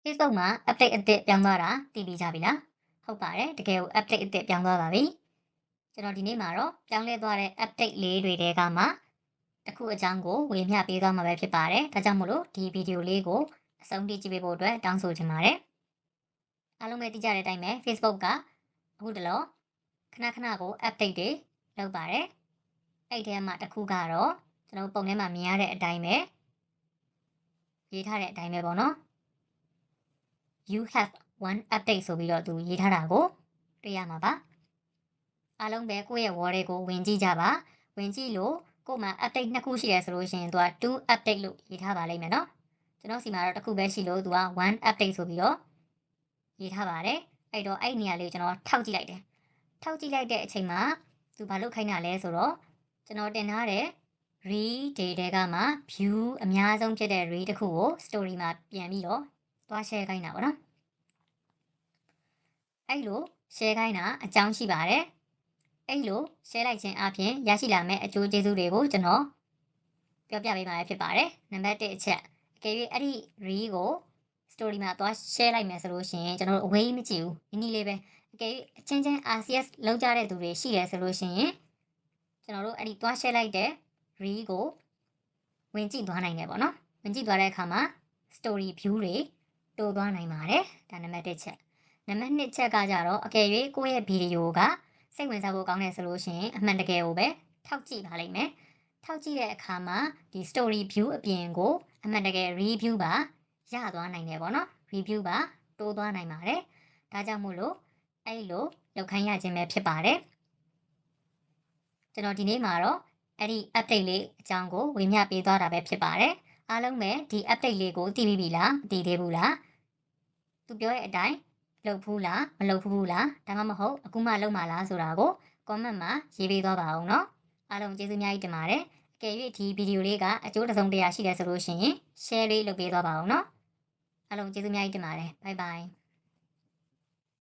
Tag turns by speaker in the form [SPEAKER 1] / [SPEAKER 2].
[SPEAKER 1] Facebook မှာ update အသစ်ပြောင်းသွားတာသိပြီးကြပြီလားဟုတ်ပါတယ်တကယ်ကို update အသစ်ပြောင်းသွားပါပြီကျွန်တော်ဒီနေ့မှာတော့ပြောင်းလဲသွားတဲ့ update လေးတွေတဲကမှတစ်ခုအကြောင်းကိုဝေမျှပေးသွားမှာပဲဖြစ်ပါတယ်ဒါကြောင့်မို့လို့ဒီဗီဒီယိုလေးကိုအဆုံးထိကြည့်ပေးဖို့အတွက်တောင်းဆိုချင်ပါတယ်အားလုံးပဲသိကြတဲ့အတိုင်းပဲ Facebook ကအခုတလောခဏခဏကို update တွေလုပ်ပါတယ်အဲ့ဒီထဲမှာတစ်ခုကတော့ကျွန်တော်ပုံထဲမှာမြင်ရတဲ့အတိုင်းပဲရေးထားတဲ့အတိုင်းပဲပေါ့နော် you have one update ဆိုပြီးတော့သူရေးထားတာကိုတွေ့ရမှာပါအားလုံးပဲကိုယ့်ရဲ့ wall တွေကိုဝင်ကြည့်ကြပါဝင်ကြည့်လို့ကို့မှာ update နှစ်ခုရှိတယ်ဆိုလို့ရှိရင်သူက2 update လို့ရေးထားပါလိမ့်မယ်နော်ကျွန်တော်စီမှာတော့တစ်ခုပဲရှိလို့သူက1 update ဆိုပြီးတော့ရေးထားပါတယ်အဲ့တော့အဲ့နေရာလေးကိုကျွန်တော်ထောက်ကြည့်လိုက်တယ်ထောက်ကြည့်လိုက်တဲ့အချိန်မှာသူဘာလုပ်ခိုင်းတာလဲဆိုတော့ကျွန်တော်တင်ထားတဲ့ read တွေကမှ view အများဆုံးဖြစ်တဲ့ read တစ်ခုကို story မှာပြန်ပြီးတော့သွား share ခိုင်းတာပေါ့နော်အဲ့လို share ခိုင်းတာအကြောင်းရှိပါတယ်အဲ့လို share လိုက်ခြင်းအပြင်ရရှိလာမယ့်အကျိုးကျေးဇူးတွေကိုကျွန်တော်ပြောပြပေးမှာဖြစ်ပါတယ်နံပါတ်1အချက်အကယ်၍အဲ့ဒီ reel ကို story မှာသွား share လိုက်မယ်ဆိုလို့ရှိရင်ကျွန်တော်တို့အဝေးမကြည့်ဘူးနည်းနည်းလေးပဲအကယ်၍အချင်းချင်း RCS လောက်ကြတဲ့သူတွေရှိတယ်ဆိုလို့ရှိရင်ကျွန်တော်တို့အဲ့ဒီသွား share လိုက်တဲ့ reel ကိုဝင်ကြည့်သွားနိုင်တယ်ပေါ့နော်ဝင်ကြည့်သွားတဲ့အခါမှာ story view တွေတိုးသွားနိုင်ပါတယ်ဒါနံပါတ်1ချက်နံပါတ်2ချက်ကကြတော့အကယ်၍ကိုယ့်ရဲ့ဗီဒီယိုကစိတ်ဝင်စားဖို့ကောင်းတယ်ဆိုလို့ရှိရင်အမှန်တကယ်ကိုပဲထောက်ကြည့်ပါလိမ့်မယ်ထောက်ကြည့်တဲ့အခါမှာဒီ story view အပြင်ကိုအမှန်တကယ် review ပါရသွားနိုင်တယ်ပေါ့နော် review ပါတိုးသွားနိုင်ပါတယ်ဒါကြောင့်မို့လို့အဲ့လိုလောက်ခိုင်းရခြင်းပဲဖြစ်ပါတယ်ကျွန်တော်ဒီနေ့မှာတော့အဲ့ဒီ update လေးအကြောင်းကိုဝေမျှပေးသွားတာပဲဖြစ်ပါတယ်အားလုံးပဲဒီ update လေးကိုသိပြီးပြီလားမသိသေးဘူးလားသူပြောတဲ့အတိုင်းလုပ်ဘူးလားမလုပ်ဘူးလားဒါမှမဟုတ်အခုမှလုပ်မှာလားဆိုတာကို comment မှာရေးပေးသွားပါအောင်နော်အားလုံးကျေးဇူးများကြီးတင်ပါတယ်အကယ်၍ဒီဗီဒီယိုလေးကအကျိုးတစ်စုံတစ်ရာရှိတယ်ဆိုလို့ရှိရင် share လေးလုပ်ပေးသွားပါအောင်နော်အားလုံးကျေးဇူးများကြီးတင်ပါတယ် bye bye